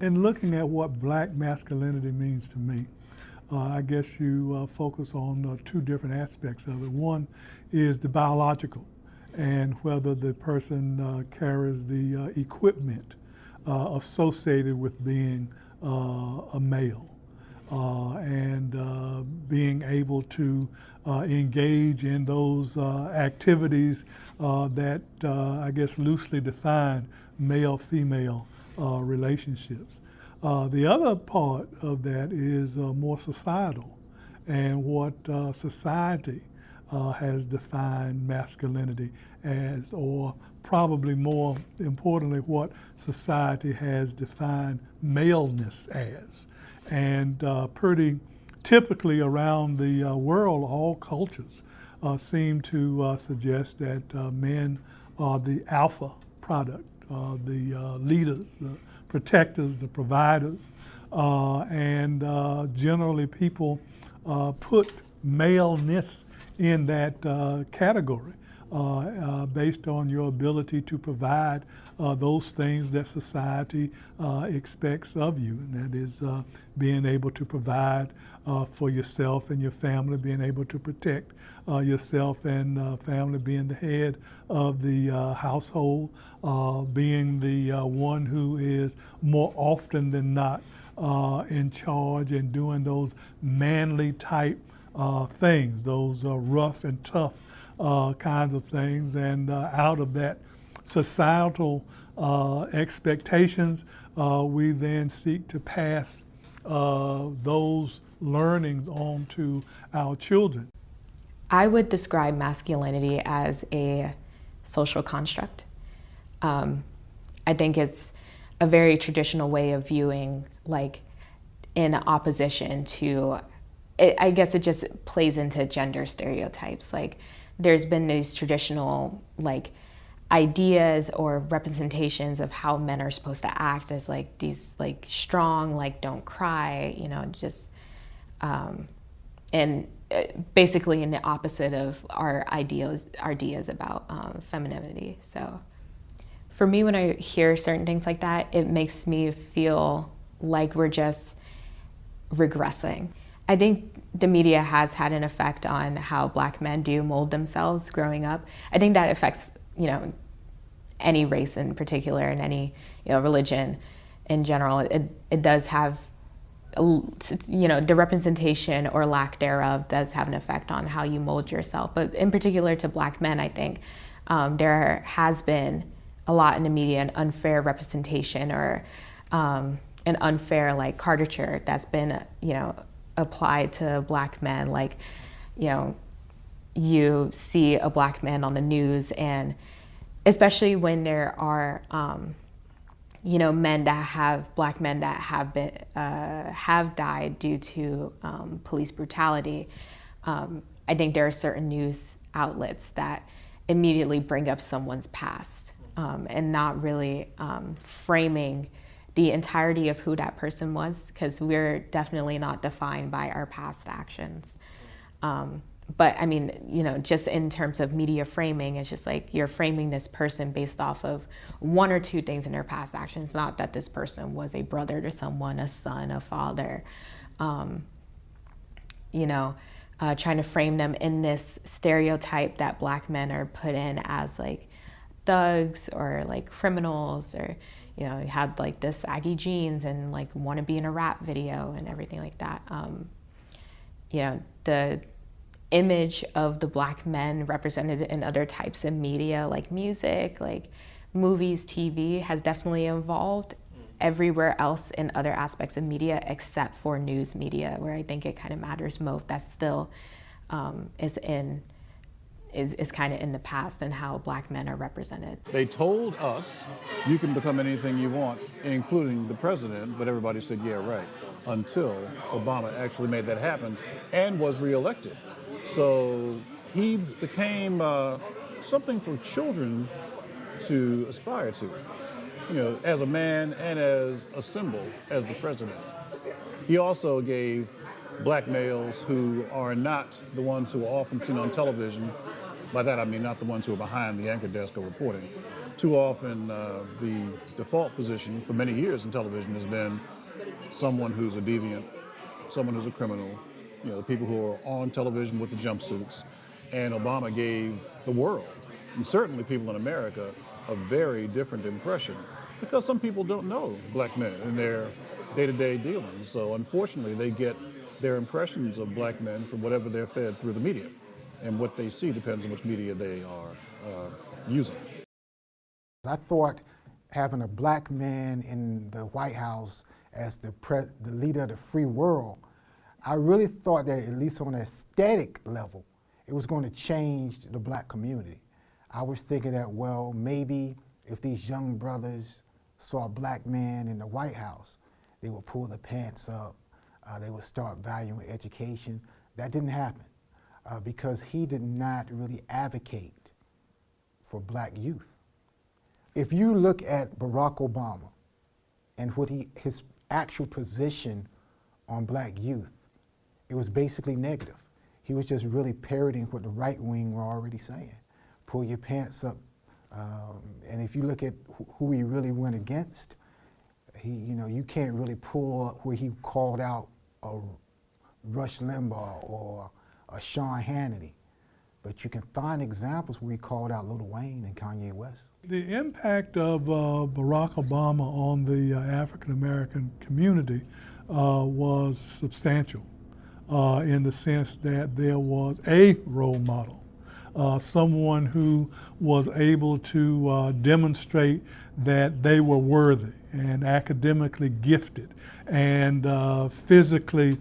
in looking at what black masculinity means to me, I guess you focus on two different aspects of it. One is the biological, and whether the person carries the equipment associated with being a male. And being able to engage in those activities that I guess loosely define male-female relationships. The other part of that is more societal, and what society has defined masculinity as, or probably more importantly, what society has defined maleness as. And pretty typically around the world, all cultures seem to suggest that men are the alpha product, the leaders, the protectors, the providers, and generally people put maleness in that category based on your ability to provide those things that society expects of you, and that is being able to provide for yourself and your family, being able to protect yourself and family, being the head of the household, being the one who is more often than not in charge and doing those manly type things, those rough and tough kinds of things. And out of that societal expectations, we then seek to pass those learnings on to our children. I would describe masculinity as a social construct. I think it's a very traditional way of viewing, like, in opposition to, I guess it just plays into gender stereotypes. Like, there's been these traditional, like, ideas or representations of how men are supposed to act as, like, these, like, strong, like, don't cry, you know, just, and basically in the opposite of our ideas about femininity. So for me, when I hear certain things like that, it makes me feel like we're just regressing. I think the media has had an effect on how black men do mold themselves growing up. I think that affects, you know, any race in particular and any, you know, religion in general. It does have, you know, the representation or lack thereof does have an effect on how you mold yourself. But in particular to black men, I think there has been a lot in the media, an unfair representation or an unfair, like, caricature that's been, you know, applied to black men. Like, you know, you see a black man on the news, and especially when there are, you know, black men that have died due to police brutality. I think there are certain news outlets that immediately bring up someone's past and not really framing the entirety of who that person was, because we're definitely not defined by our past actions. But I mean, you know, just in terms of media framing, it's just like you're framing this person based off of one or two things in their past actions, not that this person was a brother to someone, a son, a father, you know, trying to frame them in this stereotype that black men are put in as, like, thugs or, like, criminals, or, you know, had, like, the saggy jeans and, like, want to be in a rap video and everything like that. You know, the image of the black men represented in other types of media, like music, like movies, TV, has definitely evolved everywhere else in other aspects of media except for news media, where I think it kind of matters most. That still is kind of in the past, and how black men are represented. They told us, you can become anything you want, including the president, but everybody said, yeah, right, until Obama actually made that happen and was reelected. So he became something for children to aspire to, you know, as a man and as a symbol as the president. He also gave black males who are not the ones who are often seen on television, by that I mean not the ones who are behind the anchor desk or reporting, too often the default position for many years in television has been someone who's a deviant, someone who's a criminal, the people who are on television with the jumpsuits. And Obama gave the world, and certainly people in America, a very different impression because some people don't know black men in their day-to-day dealings. So unfortunately, they get their impressions of black men from whatever they're fed through the media. And what they see depends on which media they are using. I thought having a black man in the White House as the leader of the free world, I really thought that at least on an aesthetic level, it was going to change the black community. I was thinking that, well, maybe if these young brothers saw a black man in the White House, they would pull their pants up, they would start valuing education. That didn't happen because he did not really advocate for black youth. If you look at Barack Obama and what his actual position on black youth, it was basically negative. He was just really parroting what the right wing were already saying. Pull your pants up. And if you look at who he really went against, you can't really pull up where he called out a Rush Limbaugh or a Sean Hannity. But you can find examples where he called out Lil Wayne and Kanye West. The impact of Barack Obama on the African American community was substantial in the sense that there was a role model, someone who was able to demonstrate that they were worthy and academically gifted and physically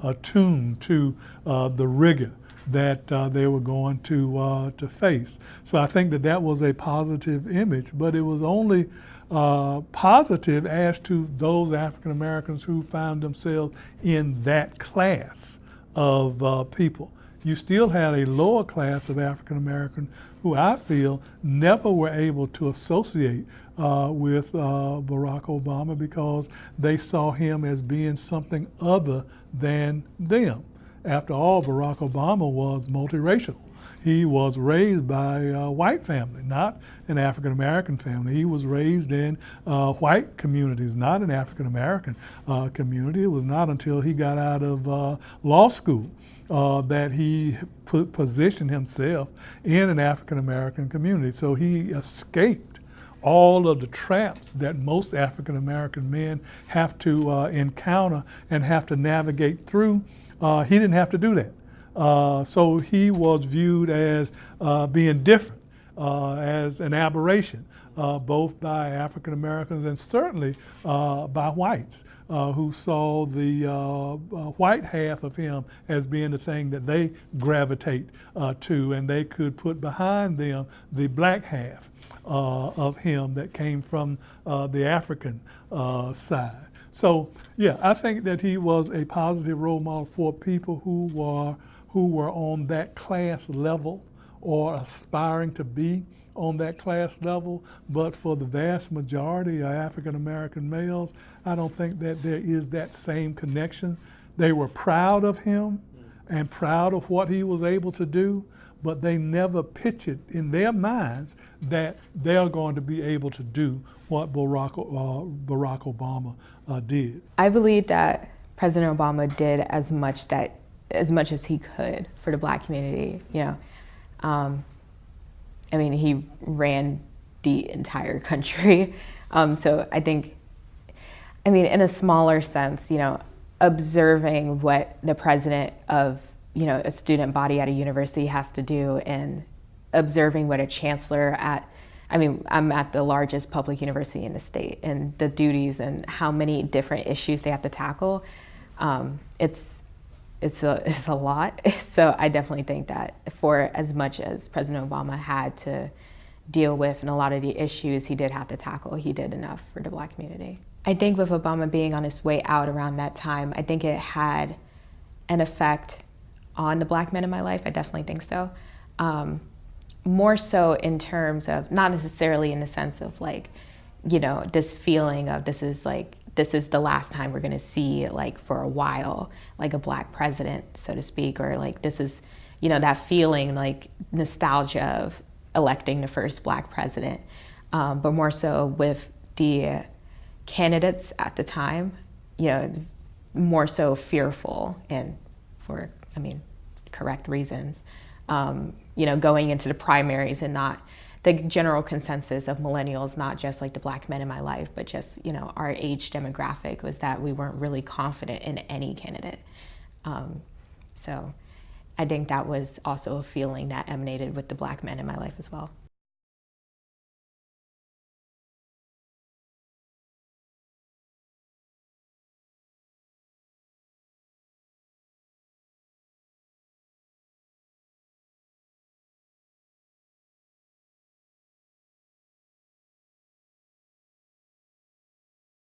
attuned to the rigor that they were going to face. So I think that was a positive image, but it was only positive as to those African Americans who found themselves in that class of people. You still had a lower class of African Americans who I feel never were able to associate with Barack Obama because they saw him as being something other than them. After all, Barack Obama was multiracial. He was raised by a white family, not an African American family. He was raised in white communities, not an African American community. It was not until he got out of law school that he positioned himself in an African American community. So he escaped all of the traps that most African American men have to encounter and have to navigate through. He didn't have to do that. So he was viewed as being different, as an aberration, both by African Americans and certainly by whites, who saw the white half of him as being the thing that they gravitate to, and they could put behind them the black half of him that came from the African side. So yeah, I think that he was a positive role model for people who were on that class level or aspiring to be on that class level. But for the vast majority of African American males, I don't think that there is that same connection. They were proud of him and proud of what he was able to do, but they never pictured in their minds that they're going to be able to do what Barack Obama did. I believe that President Obama did as much as he could for the black community. I mean, he ran the entire country. So I think, in a smaller sense, observing what the president of, a student body at a university has to do, and observing what a chancellor I'm at the largest public university in the state, and the duties and how many different issues they have to tackle. It's a lot. So I definitely think that for as much as President Obama had to deal with and a lot of the issues he did have to tackle, he did enough for the black community. I think with Obama being on his way out around that time, I think it had an effect on the black men in my life. I definitely think so. More so in terms of, not necessarily in the sense of this feeling of this is the last time we're gonna see for a while, a black president, so to speak, or this is, that feeling nostalgia of electing the first Black president, but more so with the candidates at the time, more so fearful, and for, correct reasons, going into the primaries, and not the general consensus of millennials, not just like the Black men in my life, but just, our age demographic, was that we weren't really confident in any candidate. So I think that was also a feeling that emanated with the Black men in my life as well.